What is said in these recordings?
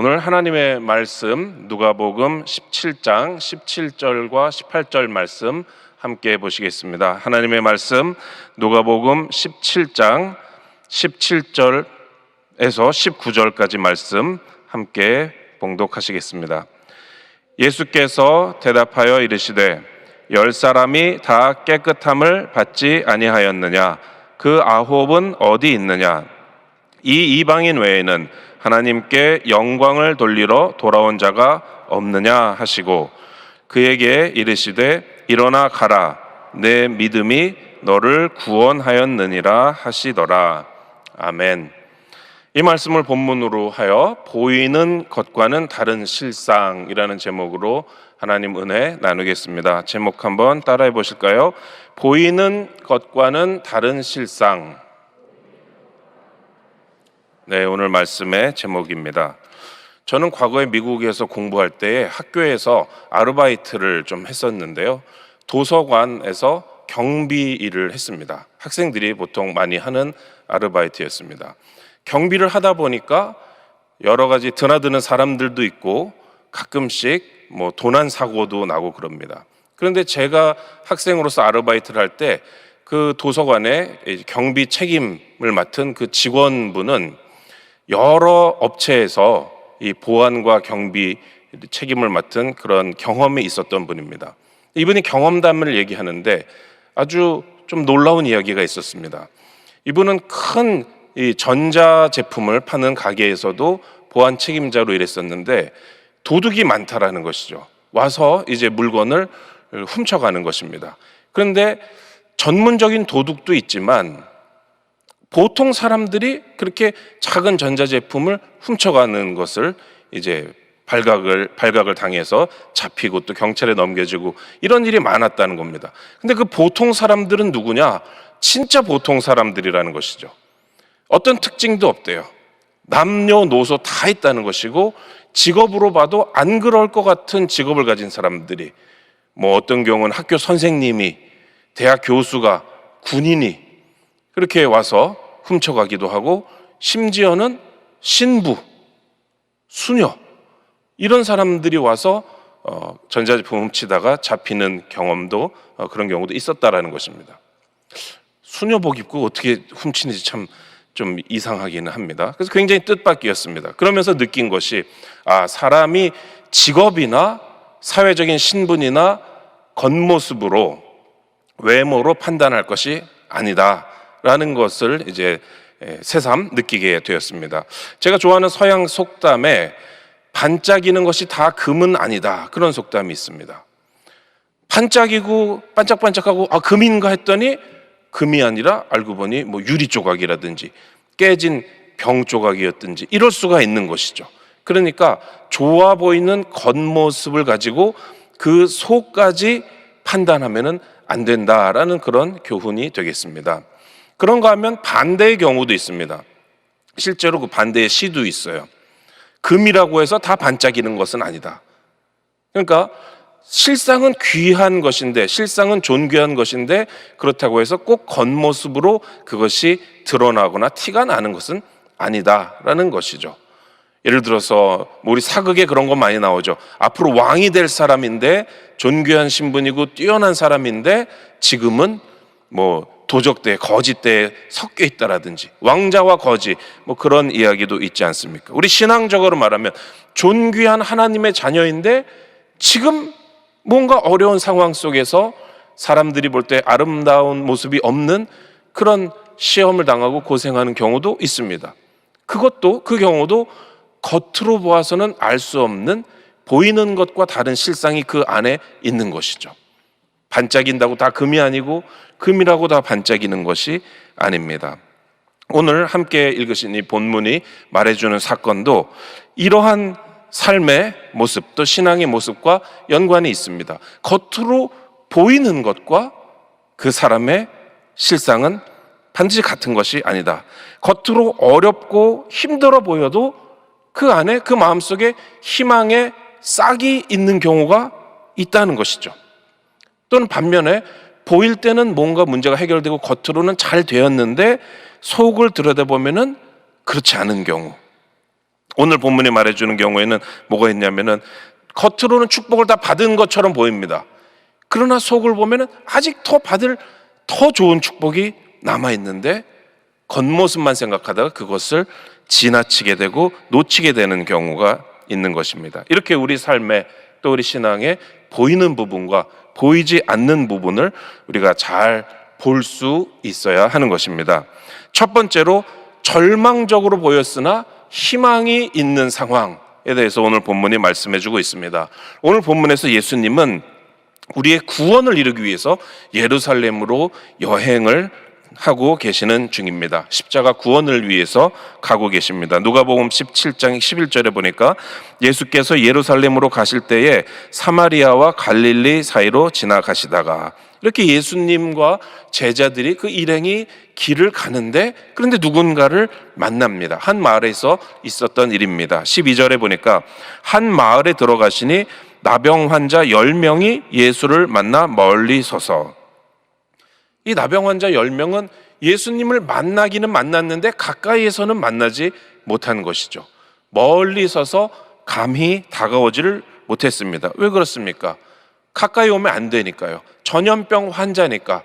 오늘 하나님의 말씀 누가복음 17장 17절과 18절 말씀 함께 보시겠습니다. 하나님의 말씀 누가복음 17장 17절에서 19절까지 말씀 함께 봉독하시겠습니다. 예수께서 대답하여 이르시되 10사람이 다 깨끗함을 받지 아니하였느냐? 그 9은 어디 있느냐? 이 이방인 외에는 하나님께 영광을 돌리러 돌아온 자가 없느냐 하시고 그에게 이르시되 일어나 가라, 내 믿음이 너를 구원하였느니라 하시더라. 아멘. 이 말씀을 본문으로 하여 보이는 것과는 다른 실상이라는 제목으로 하나님 은혜 나누겠습니다. 제목 한번 따라해 보실까요? 보이는 것과는 다른 실상. 네, 오늘 말씀의 제목입니다. 저는 과거에 미국에서 공부할 때 학교에서 아르바이트를 좀 했었는데요. 도서관에서 경비 일을 했습니다. 학생들이 보통 많이 하는 아르바이트였습니다. 경비를 하다 보니까 여러 가지 드나드는 사람들도 있고 가끔씩 도난 사고도 나고 그럽니다. 그런데 제가 학생으로서 아르바이트를 할 때 그 도서관에 경비 책임을 맡은 그 직원분은 여러 업체에서 이 보안과 경비 책임을 맡은 그런 경험이 있었던 분입니다. 이분이 경험담을 얘기하는데 아주 좀 놀라운 이야기가 있었습니다. 이분은 큰 이 전자제품을 파는 가게에서도 보안 책임자로 일했었는데 도둑이 많다라는 것이죠. 와서 이제 물건을 훔쳐가는 것입니다. 그런데 전문적인 도둑도 있지만 보통 사람들이 그렇게 작은 전자제품을 훔쳐가는 것을 이제 발각을 당해서 잡히고 또 경찰에 넘겨지고 이런 일이 많았다는 겁니다. 근데 그 보통 사람들은 누구냐? 진짜 보통 사람들이라는 것이죠. 어떤 특징도 없대요. 남녀노소 다 있다는 것이고 직업으로 봐도 안 그럴 것 같은 직업을 가진 사람들이 어떤 경우는 학교 선생님이, 대학 교수가, 군인이 그렇게 와서 훔쳐가기도 하고 심지어는 신부, 수녀 이런 사람들이 와서 전자제품 훔치다가 잡히는 경험도 그런 경우도 있었다라는 것입니다. 수녀복 입고 어떻게 훔치는지 참 좀 이상하기는 합니다. 그래서 굉장히 뜻밖이었습니다. 그러면서 느낀 것이 사람이 직업이나 사회적인 신분이나 겉모습으로 외모로 판단할 것이 아니다라는 것을 이제 새삼 느끼게 되었습니다. 제가 좋아하는 서양 속담에 반짝이는 것이 다 금은 아니다 그런 속담이 있습니다. 반짝이고 반짝반짝하고 금인가 했더니 금이 아니라 알고 보니 유리 조각이라든지 깨진 병 조각이었든지 이럴 수가 있는 것이죠. 그러니까 좋아 보이는 겉모습을 가지고 그 속까지 판단하면은 안 된다라는 그런 교훈이 되겠습니다. 그런가 하면 반대의 경우도 있습니다. 실제로 그 반대의 시도 있어요. 금이라고 해서 다 반짝이는 것은 아니다. 그러니까 실상은 귀한 것인데, 실상은 존귀한 것인데 그렇다고 해서 꼭 겉모습으로 그것이 드러나거나 티가 나는 것은 아니다라는 것이죠. 예를 들어서 우리 사극에 그런 거 많이 나오죠. 앞으로 왕이 될 사람인데 존귀한 신분이고 뛰어난 사람인데 지금은 도적대, 거짓대에 섞여 있다라든지 왕자와 거지 그런 이야기도 있지 않습니까? 우리 신앙적으로 말하면 존귀한 하나님의 자녀인데 지금 뭔가 어려운 상황 속에서 사람들이 볼 때 아름다운 모습이 없는 그런 시험을 당하고 고생하는 경우도 있습니다. 그 경우도 겉으로 보아서는 알 수 없는 보이는 것과 다른 실상이 그 안에 있는 것이죠. 반짝인다고 다 금이 아니고 금이라고 다 반짝이는 것이 아닙니다. 오늘 함께 읽으신 이 본문이 말해주는 사건도 이러한 삶의 모습 또 신앙의 모습과 연관이 있습니다. 겉으로 보이는 것과 그 사람의 실상은 반드시 같은 것이 아니다. 겉으로 어렵고 힘들어 보여도 그 안에 그 마음속에 희망의 싹이 있는 경우가 있다는 것이죠. 또는 반면에 보일 때는 뭔가 문제가 해결되고 겉으로는 잘 되었는데 속을 들여다보면은 그렇지 않은 경우, 오늘 본문이 말해주는 경우에는 뭐가 있냐면은 겉으로는 축복을 다 받은 것처럼 보입니다. 그러나 속을 보면은 아직 더 받을 더 좋은 축복이 남아있는데 겉모습만 생각하다가 그것을 지나치게 되고 놓치게 되는 경우가 있는 것입니다. 이렇게 우리 삶에 또 우리 신앙에 보이는 부분과 보이지 않는 부분을 우리가 잘 볼 수 있어야 하는 것입니다. 첫 번째로 절망적으로 보였으나 희망이 있는 상황에 대해서 오늘 본문이 말씀해주고 있습니다. 오늘 본문에서 예수님은 우리의 구원을 이루기 위해서 예루살렘으로 여행을 하고 계시는 중입니다. 십자가 구원을 위해서 가고 계십니다. 누가복음 17장 11절에 보니까 예수께서 예루살렘으로 가실 때에 사마리아와 갈릴리 사이로 지나가시다가, 이렇게 예수님과 제자들이 그 일행이 길을 가는데 그런데 누군가를 만납니다. 한 마을에서 있었던 일입니다. 12절에 보니까 한 마을에 들어가시니 나병 환자 10명이 예수를 만나 멀리 서서, 이 나병 환자 10명은 예수님을 만나기는 만났는데 가까이에서는 만나지 못한 것이죠. 멀리 서서 감히 다가오지를 못했습니다. 왜 그렇습니까? 가까이 오면 안 되니까요. 전염병 환자니까.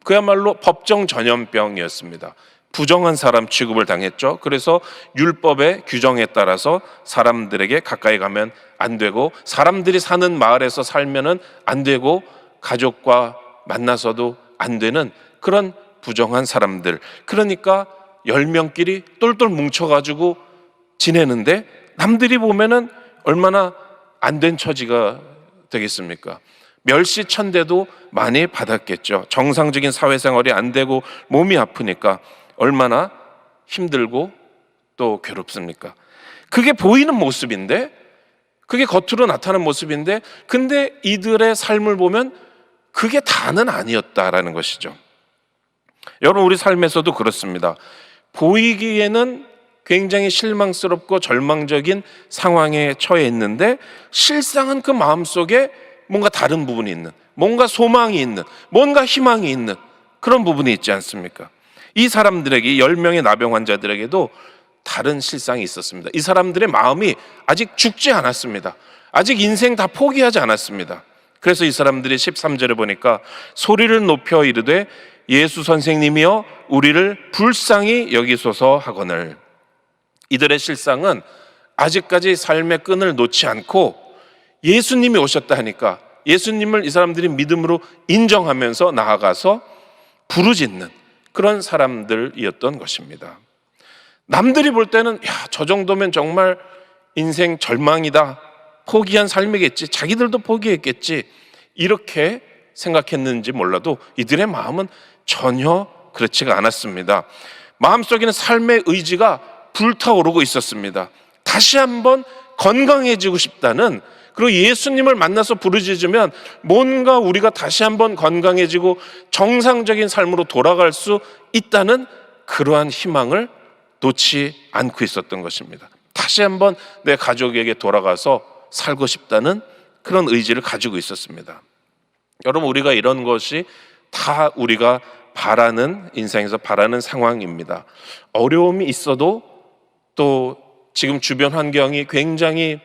그야말로 법정 전염병이었습니다. 부정한 사람 취급을 당했죠. 그래서 율법의 규정에 따라서 사람들에게 가까이 가면 안 되고, 사람들이 사는 마을에서 살면은 안 되고, 가족과 만나서도 안 되는 그런 부정한 사람들. 그러니까 10명끼리 똘똘 뭉쳐가지고 지내는데 남들이 보면은 얼마나 안 된 처지가 되겠습니까? 멸시천대도 많이 받았겠죠. 정상적인 사회생활이 안 되고 몸이 아프니까 얼마나 힘들고 또 괴롭습니까? 그게 보이는 모습인데, 그게 겉으로 나타나는 모습인데, 근데 이들의 삶을 보면 그게 다는 아니었다라는 것이죠. 여러분, 우리 삶에서도 그렇습니다. 보이기에는 굉장히 실망스럽고 절망적인 상황에 처해 있는데 실상은 그 마음속에 뭔가 다른 부분이 있는, 뭔가 소망이 있는, 뭔가 희망이 있는 그런 부분이 있지 않습니까? 이 사람들에게, 10명의 나병 환자들에게도 다른 실상이 있었습니다. 이 사람들의 마음이 아직 죽지 않았습니다. 아직 인생 다 포기하지 않았습니다. 그래서 이 사람들이 13절에 보니까 소리를 높여 이르되 예수 선생님이여 우리를 불쌍히 여기소서 하거늘. 이들의 실상은 아직까지 삶의 끈을 놓지 않고 예수님이 오셨다 하니까 예수님을 이 사람들이 믿음으로 인정하면서 나아가서 부르짖는 그런 사람들이었던 것입니다. 남들이 볼 때는 저 정도면 정말 인생 절망이다, 포기한 삶이겠지, 자기들도 포기했겠지, 이렇게 생각했는지 몰라도 이들의 마음은 전혀 그렇지가 않았습니다. 마음속에는 삶의 의지가 불타오르고 있었습니다. 다시 한번 건강해지고 싶다는, 그리고 예수님을 만나서 부르짖으면 뭔가 우리가 다시 한번 건강해지고 정상적인 삶으로 돌아갈 수 있다는 그러한 희망을 놓지 않고 있었던 것입니다. 다시 한번 내 가족에게 돌아가서 살고 싶다는 그런 의지를 가지고 있었습니다. 여러분, 우리가 이런 것이 다 우리가 바라는, 인생에서 바라는 상황입니다. 어려움이 있어도 또 지금 주변 환경이 굉장히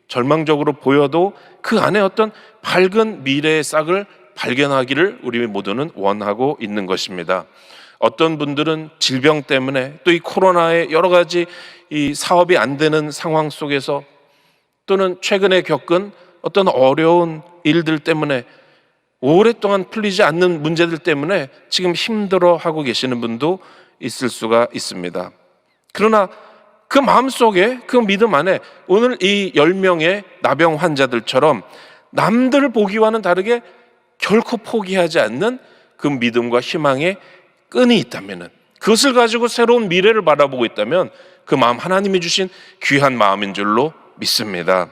절망적으로 보여도 그 안에 어떤 밝은 미래의 싹을 발견하기를 우리 모두는 원하고 있는 것입니다. 어떤 분들은 질병 때문에, 또 이 코로나의 여러 가지 이 사업이 안 되는 상황 속에서, 또는 최근에 겪은 어떤 어려운 일들 때문에, 오랫동안 풀리지 않는 문제들 때문에 지금 힘들어하고 계시는 분도 있을 수가 있습니다. 그러나 그 마음속에, 그 믿음 안에 오늘 이 10명의 나병 환자들처럼 남들 보기와는 다르게 결코 포기하지 않는 그 믿음과 희망의 끈이 있다면, 그것을 가지고 새로운 미래를 바라보고 있다면 그 마음 하나님이 주신 귀한 마음인 줄로 믿습니다.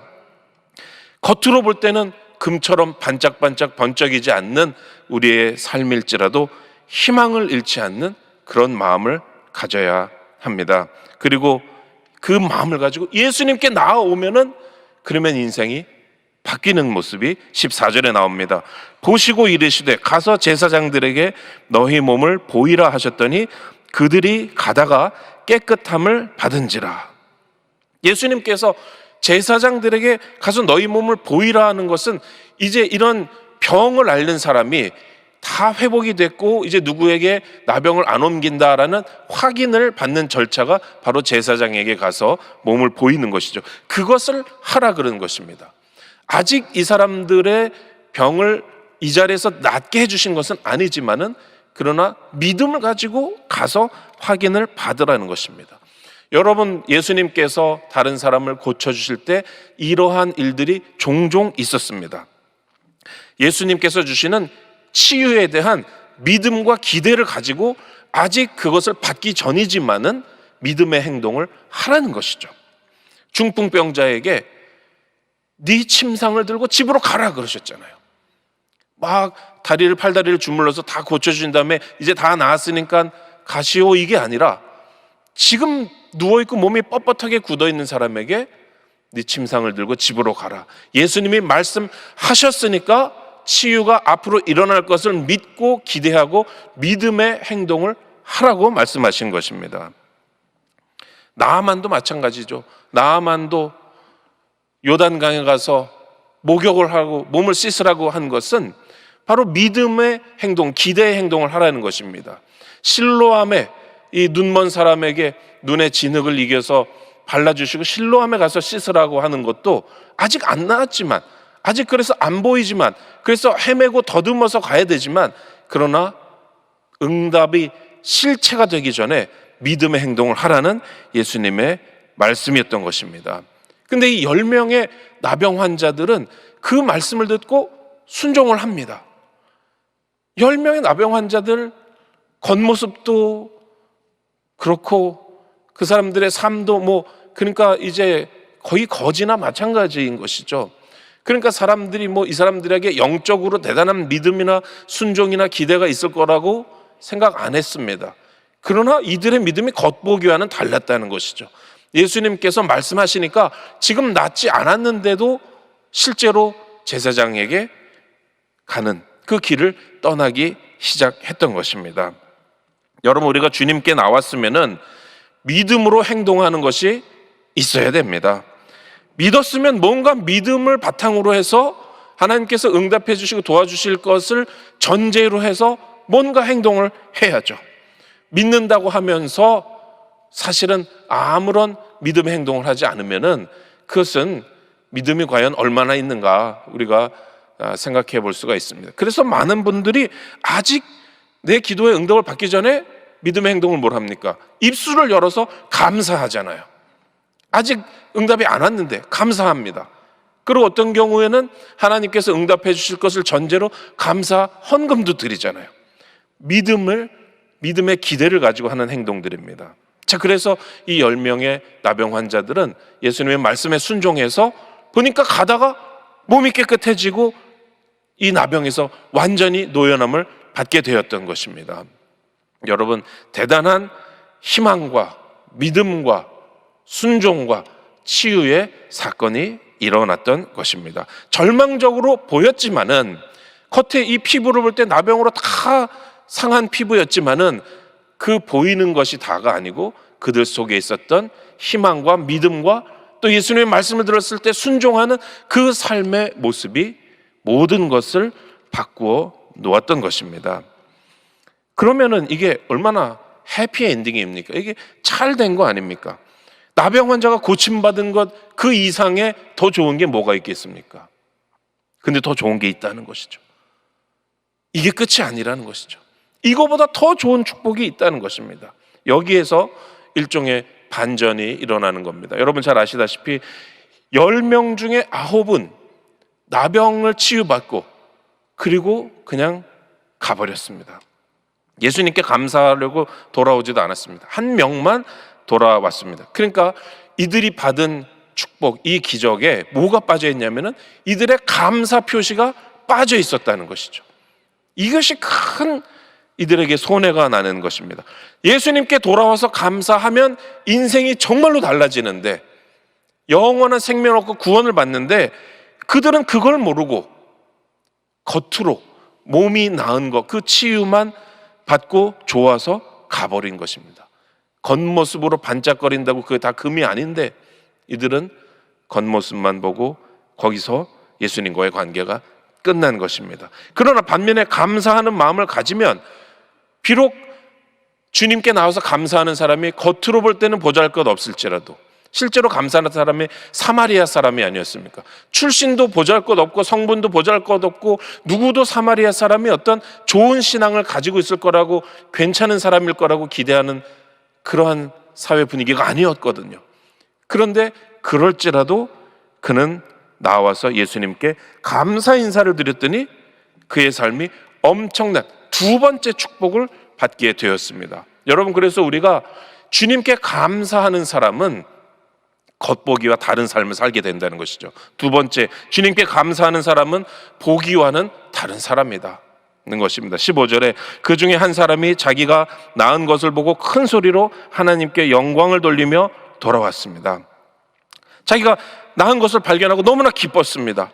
겉으로 볼 때는 금처럼 반짝반짝 번쩍이지 않는 우리의 삶일지라도 희망을 잃지 않는 그런 마음을 가져야 합니다. 그리고 그 마음을 가지고 예수님께 나아오면은 그러면 인생이 바뀌는 모습이 14절에 나옵니다. 보시고 이르시되 가서 제사장들에게 너희 몸을 보이라 하셨더니 그들이 가다가 깨끗함을 받은지라. 예수님께서 제사장들에게 가서 너희 몸을 보이라 하는 것은 이제 이런 병을 앓는 사람이 다 회복이 됐고 이제 누구에게 나병을 안 옮긴다라는 확인을 받는 절차가 바로 제사장에게 가서 몸을 보이는 것이죠. 그것을 하라 그러는 것입니다. 아직 이 사람들의 병을 이 자리에서 낫게 해주신 것은 아니지만은 그러나 믿음을 가지고 가서 확인을 받으라는 것입니다. 여러분, 예수님께서 다른 사람을 고쳐주실 때 이러한 일들이 종종 있었습니다. 예수님께서 주시는 치유에 대한 믿음과 기대를 가지고 아직 그것을 받기 전이지만은 믿음의 행동을 하라는 것이죠. 중풍병자에게 네 침상을 들고 집으로 가라 그러셨잖아요. 막 팔다리를 주물러서 다 고쳐주신 다음에 이제 다 나았으니까 가시오, 이게 아니라 지금 누워있고 몸이 뻣뻣하게 굳어있는 사람에게 네 침상을 들고 집으로 가라. 예수님이 말씀하셨으니까 치유가 앞으로 일어날 것을 믿고 기대하고 믿음의 행동을 하라고 말씀하신 것입니다. 나아만도 마찬가지죠. 나아만도 요단강에 가서 목욕을 하고 몸을 씻으라고 한 것은 바로 믿음의 행동, 기대의 행동을 하라는 것입니다. 실로암에 이 눈먼 사람에게 눈의 진흙을 이겨서 발라주시고 실로암에 가서 씻으라고 하는 것도 아직 안 나았지만, 아직 그래서 안 보이지만, 그래서 헤매고 더듬어서 가야 되지만, 그러나 응답이 실체가 되기 전에 믿음의 행동을 하라는 예수님의 말씀이었던 것입니다. 근데 이 10명의 나병 환자들은 그 말씀을 듣고 순종을 합니다. 10명의 나병 환자들 겉모습도 그렇고 그 사람들의 삶도 그러니까 이제 거의 거지나 마찬가지인 것이죠. 그러니까 사람들이 이 사람들에게 영적으로 대단한 믿음이나 순종이나 기대가 있을 거라고 생각 안 했습니다. 그러나 이들의 믿음이 겉보기와는 달랐다는 것이죠. 예수님께서 말씀하시니까 지금 낫지 않았는데도 실제로 제사장에게 가는 그 길을 떠나기 시작했던 것입니다. 여러분, 우리가 주님께 나왔으면은 믿음으로 행동하는 것이 있어야 됩니다. 믿었으면 뭔가 믿음을 바탕으로 해서 하나님께서 응답해 주시고 도와주실 것을 전제로 해서 뭔가 행동을 해야죠. 믿는다고 하면서 사실은 아무런 믿음의 행동을 하지 않으면은 그것은 믿음이 과연 얼마나 있는가 우리가 생각해 볼 수가 있습니다. 그래서 많은 분들이 아직 내 기도의 응답을 받기 전에 믿음의 행동을 뭘 합니까? 입술을 열어서 감사하잖아요. 아직 응답이 안 왔는데 감사합니다. 그리고 어떤 경우에는 하나님께서 응답해 주실 것을 전제로 감사 헌금도 드리잖아요. 믿음의 기대를 가지고 하는 행동들입니다. 자, 그래서 이 10명의 나병 환자들은 예수님의 말씀에 순종해서 보니까 가다가 몸이 깨끗해지고 이 나병에서 완전히 노연함을 받게 되었던 것입니다. 여러분, 대단한 희망과 믿음과 순종과 치유의 사건이 일어났던 것입니다. 절망적으로 보였지만은 겉에 이 피부를 볼 때 나병으로 다 상한 피부였지만은 그 보이는 것이 다가 아니고 그들 속에 있었던 희망과 믿음과 또 예수님의 말씀을 들었을 때 순종하는 그 삶의 모습이 모든 것을 바꾸어 놓았던 것입니다. 그러면은 이게 얼마나 해피엔딩입니까? 이게 잘 된 거 아닙니까? 나병 환자가 고침받은 것 그 이상의 더 좋은 게 뭐가 있겠습니까? 근데 더 좋은 게 있다는 것이죠. 이게 끝이 아니라는 것이죠. 이거보다 더 좋은 축복이 있다는 것입니다. 여기에서 일종의 반전이 일어나는 겁니다. 여러분 잘 아시다시피 10명 중에 9은 나병을 치유받고 그리고 그냥 가버렸습니다. 예수님께 감사하려고 돌아오지도 않았습니다. 한 명만 돌아왔습니다. 그러니까 이들이 받은 축복, 이 기적에 뭐가 빠져 있냐면은 이들의 감사 표시가 빠져 있었다는 것이죠. 이것이 큰 이들에게 손해가 나는 것입니다. 예수님께 돌아와서 감사하면 인생이 정말로 달라지는데 영원한 생명을 얻고 구원을 받는데 그들은 그걸 모르고 겉으로 몸이 나은 것, 그 치유만 받고 좋아서 가버린 것입니다. 겉모습으로 반짝거린다고 그게 다 금이 아닌데 이들은 겉모습만 보고 거기서 예수님과의 관계가 끝난 것입니다. 그러나 반면에 감사하는 마음을 가지면 비록 주님께 나와서 감사하는 사람이 겉으로 볼 때는 보잘것없을지라도 실제로 감사하는 사람이 사마리아 사람이 아니었습니까? 출신도 보잘것없고 성분도 보잘것없고 누구도 사마리아 사람이 어떤 좋은 신앙을 가지고 있을 거라고 괜찮은 사람일 거라고 기대하는 그러한 사회 분위기가 아니었거든요. 그런데 그럴지라도 그는 나와서 예수님께 감사 인사를 드렸더니 그의 삶이 엄청난 두 번째 축복을 받게 되었습니다. 여러분, 그래서 우리가 주님께 감사하는 사람은 겉보기와 다른 삶을 살게 된다는 것이죠. 두 번째, 주님께 감사하는 사람은 보기와는 다른 사람이다 는 것입니다. 15절에 그 중에 한 사람이 자기가 낳은 것을 보고 큰 소리로 하나님께 영광을 돌리며 돌아왔습니다. 자기가 낳은 것을 발견하고 너무나 기뻤습니다.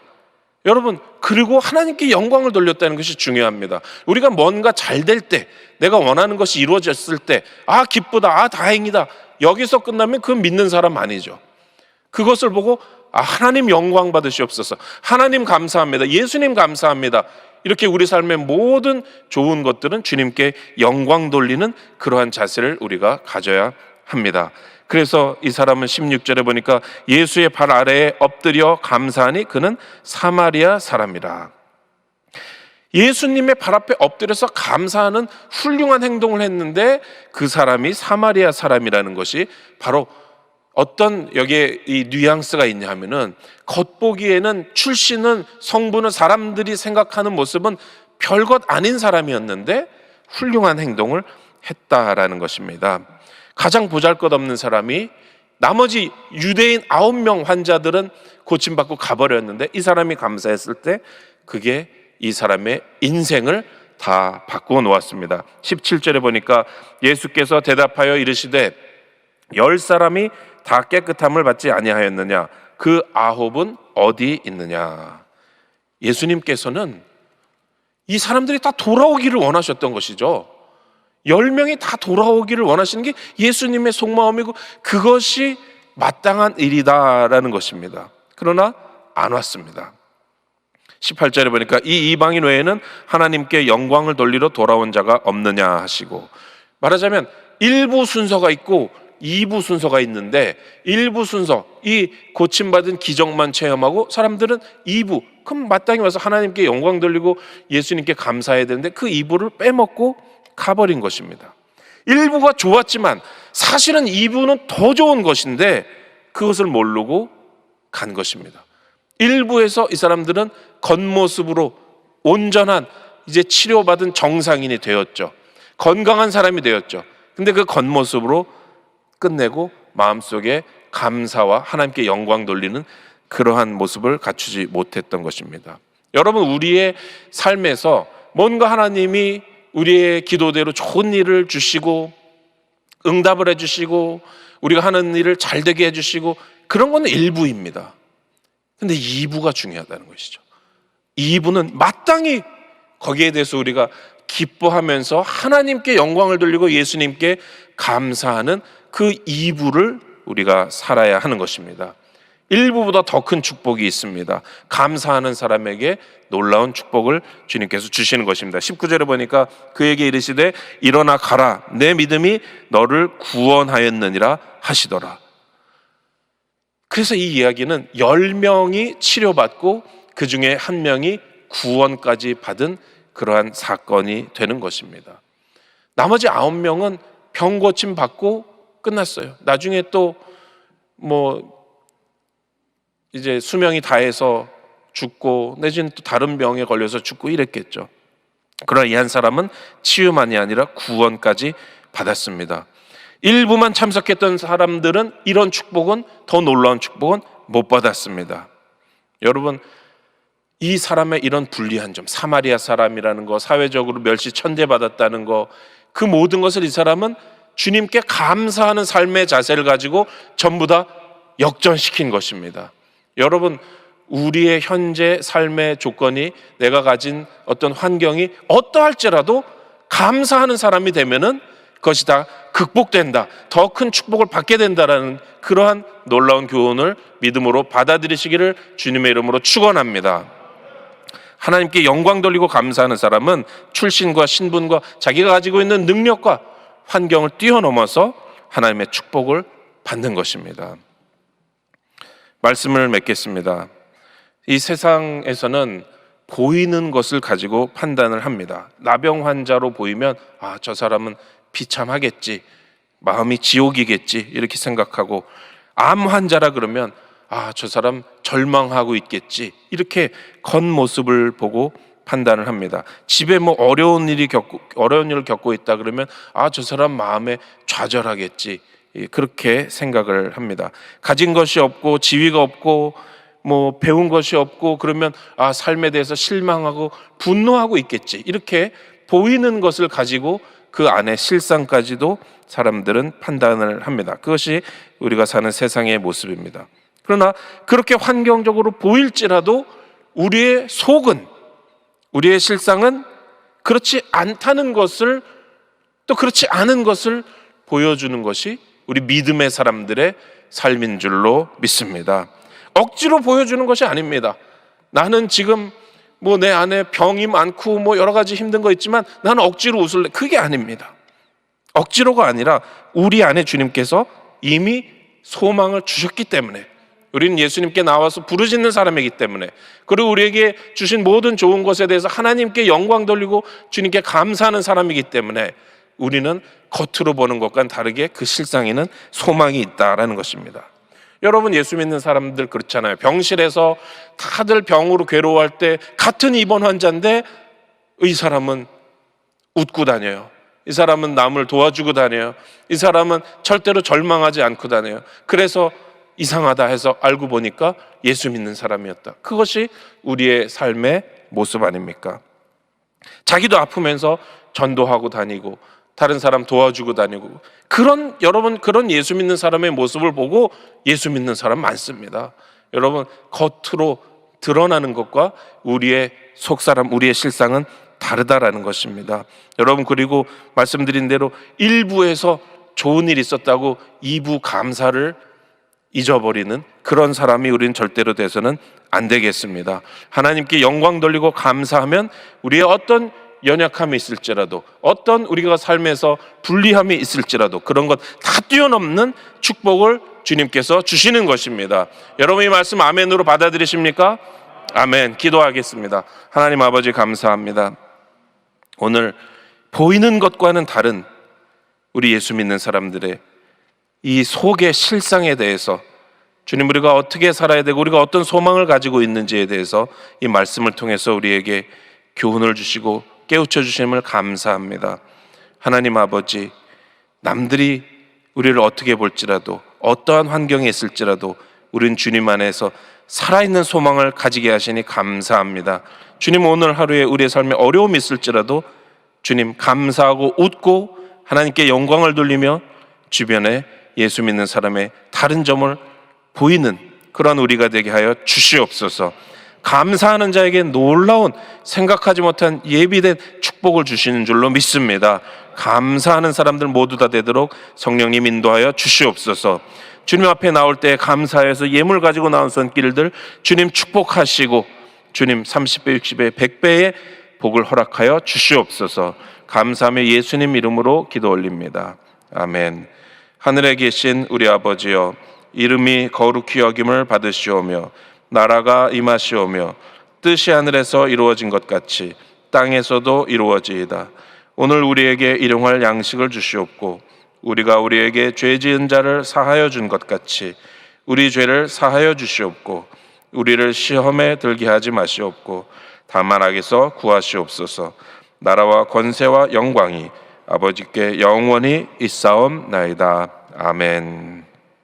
여러분, 그리고 하나님께 영광을 돌렸다는 것이 중요합니다. 우리가 뭔가 잘 될 때, 내가 원하는 것이 이루어졌을 때, 아 기쁘다, 아 다행이다, 여기서 끝나면 그건 믿는 사람 아니죠. 그것을 보고 아 하나님 영광 받으시옵소서, 하나님 감사합니다, 예수님 감사합니다, 이렇게 우리 삶의 모든 좋은 것들은 주님께 영광 돌리는 그러한 자세를 우리가 가져야 합니다. 그래서 이 사람은 16절에 보니까 예수의 발 아래에 엎드려 감사하니 그는 사마리아 사람이라. 예수님의 발 앞에 엎드려서 감사하는 훌륭한 행동을 했는데 그 사람이 사마리아 사람이라는 것이 바로 어떤 여기에 이 뉘앙스가 있냐 하면은, 겉보기에는 출신은 성분은 사람들이 생각하는 모습은 별것 아닌 사람이었는데 훌륭한 행동을 했다라는 것입니다. 가장 보잘것없는 사람이 나머지 유대인 9명 환자들은 고침받고 가버렸는데 이 사람이 감사했을 때 그게 이 사람의 인생을 다 바꾸어 놓았습니다. 17절에 보니까 예수께서 대답하여 이르시되 10사람이 다 깨끗함을 받지 아니하였느냐, 그 9은 어디 있느냐. 예수님께서는 이 사람들이 다 돌아오기를 원하셨던 것이죠. 10명이 다 돌아오기를 원하시는 게 예수님의 속마음이고 그것이 마땅한 일이다라는 것입니다. 그러나 안 왔습니다. 18절에 보니까 이 이방인 외에는 하나님께 영광을 돌리러 돌아온 자가 없느냐 하시고, 말하자면 1부 순서가 있고 2부 순서가 있는데 1부 순서, 이 고침받은 기적만 체험하고 사람들은 2부, 그럼 마땅히 와서 하나님께 영광 돌리고 예수님께 감사해야 되는데 그 2부를 빼먹고 가버린 것입니다. 1부가 좋았지만 사실은 2부는 더 좋은 것인데 그것을 모르고 간 것입니다. 1부에서 이 사람들은 겉모습으로 온전한 이제 치료받은 정상인이 되었죠. 건강한 사람이 되었죠. 근데 그 겉모습으로 끝내고 마음속에 감사와 하나님께 영광 돌리는 그러한 모습을 갖추지 못했던 것입니다. 여러분, 우리의 삶에서 뭔가 하나님이 우리의 기도대로 좋은 일을 주시고 응답을 해주시고 우리가 하는 일을 잘 되게 해주시고 그런 건 일부입니다. 근데 2부가 중요하다는 것이죠. 2부는 마땅히 거기에 대해서 우리가 기뻐하면서 하나님께 영광을 돌리고 예수님께 감사하는 그 2부를 우리가 살아야 하는 것입니다. 1부보다 더 큰 축복이 있습니다. 감사하는 사람에게 놀라운 축복을 주님께서 주시는 것입니다. 19절에 보니까 그에게 이르시되 일어나 가라, 내 믿음이 너를 구원하였느니라 하시더라. 그래서 이 이야기는 10명이 치료받고 그 중에 한 명이 구원까지 받은 그러한 사건이 되는 것입니다. 나머지 9명은 병 고침 받고 끝났어요. 나중에 또 이제 수명이 다해서 죽고 내지는 또 다른 병에 걸려서 죽고 이랬겠죠. 그러나 이 한 사람은 치유만이 아니라 구원까지 받았습니다. 일부만 참석했던 사람들은 이런 축복은, 더 놀라운 축복은 못 받았습니다. 여러분, 이 사람의 이런 불리한 점, 사마리아 사람이라는 거, 사회적으로 멸시 천대받았다는 거, 그 모든 것을 이 사람은 주님께 감사하는 삶의 자세를 가지고 전부 다 역전시킨 것입니다. 여러분, 우리의 현재 삶의 조건이, 내가 가진 어떤 환경이 어떠할지라도 감사하는 사람이 되면은 그것이 다 극복된다, 더 큰 축복을 받게 된다라는 그러한 놀라운 교훈을 믿음으로 받아들이시기를 주님의 이름으로 축원합니다. 하나님께 영광 돌리고 감사하는 사람은 출신과 신분과 자기가 가지고 있는 능력과 환경을 뛰어넘어서 하나님의 축복을 받는 것입니다. 말씀을 맺겠습니다. 이 세상에서는 보이는 것을 가지고 판단을 합니다. 나병 환자로 보이면 저 사람은 비참하겠지, 마음이 지옥이겠지 이렇게 생각하고, 암 환자라 그러면 저 사람 절망하고 있겠지 이렇게 겉모습을 보고 판단을 합니다. 집에 어려운 일을 겪고 있다 그러면 저 사람 마음에 좌절하겠지 그렇게 생각을 합니다. 가진 것이 없고 지위가 없고 배운 것이 없고 그러면 삶에 대해서 실망하고 분노하고 있겠지 이렇게 보이는 것을 가지고 그 안에 실상까지도 사람들은 판단을 합니다. 그것이 우리가 사는 세상의 모습입니다. 그러나 그렇게 환경적으로 보일지라도 우리의 속은, 우리의 실상은 그렇지 않다는 것을, 또 그렇지 않은 것을 보여주는 것이 우리 믿음의 사람들의 삶인 줄로 믿습니다. 억지로 보여주는 것이 아닙니다. 나는 지금 내 안에 병이 많고 여러 가지 힘든 거 있지만 나는 억지로 웃을래, 그게 아닙니다. 억지로가 아니라 우리 안에 주님께서 이미 소망을 주셨기 때문에, 우리는 예수님께 나와서 부르짖는 사람이기 때문에, 그리고 우리에게 주신 모든 좋은 것에 대해서 하나님께 영광 돌리고 주님께 감사하는 사람이기 때문에 우리는 겉으로 보는 것과는 다르게 그 실상에는 소망이 있다라는 것입니다. 여러분, 예수 믿는 사람들 그렇잖아요. 병실에서 다들 병으로 괴로워할 때 같은 입원 환자인데 이 사람은 웃고 다녀요. 이 사람은 남을 도와주고 다녀요. 이 사람은 절대로 절망하지 않고 다녀요. 그래서 이상하다 해서 알고 보니까 예수 믿는 사람이었다. 그것이 우리의 삶의 모습 아닙니까? 자기도 아프면서 전도하고 다니고 다른 사람 도와주고 다니고, 여러분 그런 예수 믿는 사람의 모습을 보고 예수 믿는 사람 많습니다. 여러분, 겉으로 드러나는 것과 우리의 속사람, 우리의 실상은 다르다라는 것입니다. 여러분, 그리고 말씀드린 대로 1부에서 좋은 일이 있었다고 2부 감사를 잊어버리는 그런 사람이 우리는 절대로 돼서는 안 되겠습니다. 하나님께 영광 돌리고 감사하면 우리의 어떤 연약함이 있을지라도, 어떤 우리가 삶에서 불리함이 있을지라도 그런 것 다 뛰어넘는 축복을 주님께서 주시는 것입니다. 여러분, 이 말씀 아멘으로 받아들이십니까? 아멘. 기도하겠습니다. 하나님 아버지, 감사합니다. 오늘 보이는 것과는 다른 우리 예수 믿는 사람들의 이 속의 실상에 대해서, 주님, 우리가 어떻게 살아야 되고 우리가 어떤 소망을 가지고 있는지에 대해서 이 말씀을 통해서 우리에게 교훈을 주시고 깨우쳐 주심을 감사합니다. 하나님 아버지, 남들이 우리를 어떻게 볼지라도, 어떠한 환경에 있을지라도 우린 주님 안에서 살아있는 소망을 가지게 하시니 감사합니다. 주님, 오늘 하루에 우리의 삶에 어려움이 있을지라도 주님, 감사하고 웃고 하나님께 영광을 돌리며 주변에 예수 믿는 사람의 다른 점을 보이는 그런 우리가 되게 하여 주시옵소서. 감사하는 자에게 놀라운, 생각하지 못한 예비된 축복을 주시는 줄로 믿습니다. 감사하는 사람들 모두 다 되도록 성령님 인도하여 주시옵소서. 주님 앞에 나올 때 감사해서 예물 가지고 나온 손길들 주님 축복하시고 주님 30배, 60배, 100배의 복을 허락하여 주시옵소서. 감사하며 예수님 이름으로 기도 올립니다. 아멘. 하늘에 계신 우리 아버지여, 이름이 거룩히 여김을 받으시오며 나라가 임하시오며 뜻이 하늘에서 이루어진 것 같이 땅에서도 이루어지이다. 오늘 우리에게 일용할 양식을 주시옵고 우리가 우리에게 죄 지은 자를 사하여 준 것 같이 우리 죄를 사하여 주시옵고 우리를 시험에 들게 하지 마시옵고 다만 악에서 구하시옵소서. 나라와 권세와 영광이 아버지께 영원히 있사옵나이다. 아멘.